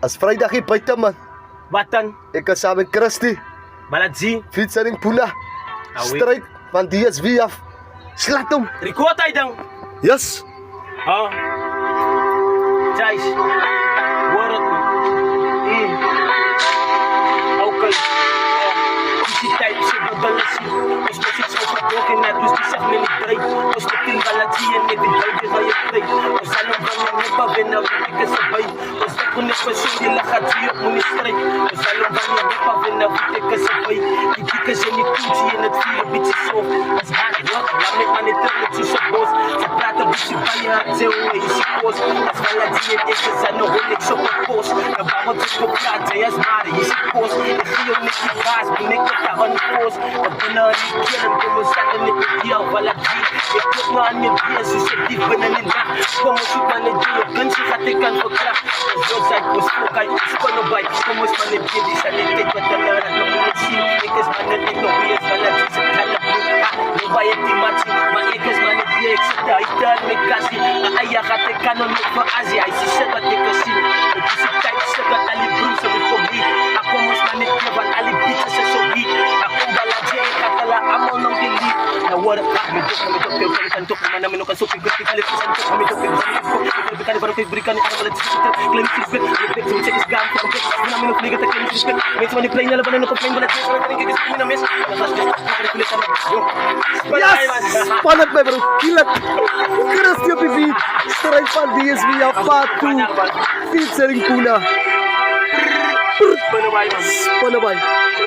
As vrijdag in buiten man. Wat dan? Ik kan samen Christy. Baladzi? Fietsering Puna. Awi. Strijd van DSV af. Slaat hem. Record hij dan? Yes. Oh. Thijs. Hoor het me. Oké. Die tijd is het balancie. Dus als ik zo gebroken net, dus die zegt me niet breed. Dus de team balancie en ik ben bij waar je vreet. Dus aan hem van mijn neppa winnen, want ik is erbij. Dus dat kon ik persoon, die lacht gaat hier op mijn strijd. Dus aan hem van mijn neppa winnen, want ik is erbij. Die dikke zijn niet koetje in het vierde beetje zo. Als hard wordt, laat me aan het terug met zo'n boos. Ze praten een beetje bij je hart, ze hoe je je koos. Als balancie en ik zijn nog wel niks op een post. En waarom ik zo praat, jij is maar, je zit koos. Ik zie jou niet die baas, ben ik het daar aan de post. Ik ben aan die killen, kom eens aan en ik ben die al balancie. Ik klik me aan je bier, zo zit diep binnen in de nacht. Kom eens zoek aan het ding, op gunst, je gaat ik aan verkracht. Dus zo zijn we spookheid, spannen bij. Kom eens van het bier, die zijn niet dit wat de leraar nog moet zien. Ik is maar net niet nog wie is balancie, ze gaan het bloed. Nu bij het die matje, maar ik is maar net die, ik zit daar, ik daar met kassie. Maar ja, gaat ik kan nog niet voor Azië, hij ziet shit wat ik kan zien. Het is een tijd, shit wat al die broers hebben kom niet. Maar kom eens maar net die van al die bitches en zo wie. Maar kom balancie, ik ga tellen, allemaal nog die lief. Nou word ik graag met op, ik kan toch, maar dan kan zo ik ben ik kan even zijn toch, met op, ik kan even ik kan niet aan het zitten. Klein fiets, ik moet zeggen gaan voor een beetje, dan moet ik vliegen te klein fiets. Mensen van die kleine hebben dan op een klein ballet, dan denk ik is niet naar mis. Dan ga Yes. Spannend mij bro. Kill it. Christy op de beat. Strijd van DSV af. Part 2. Fietsering Puna. Spannend mij.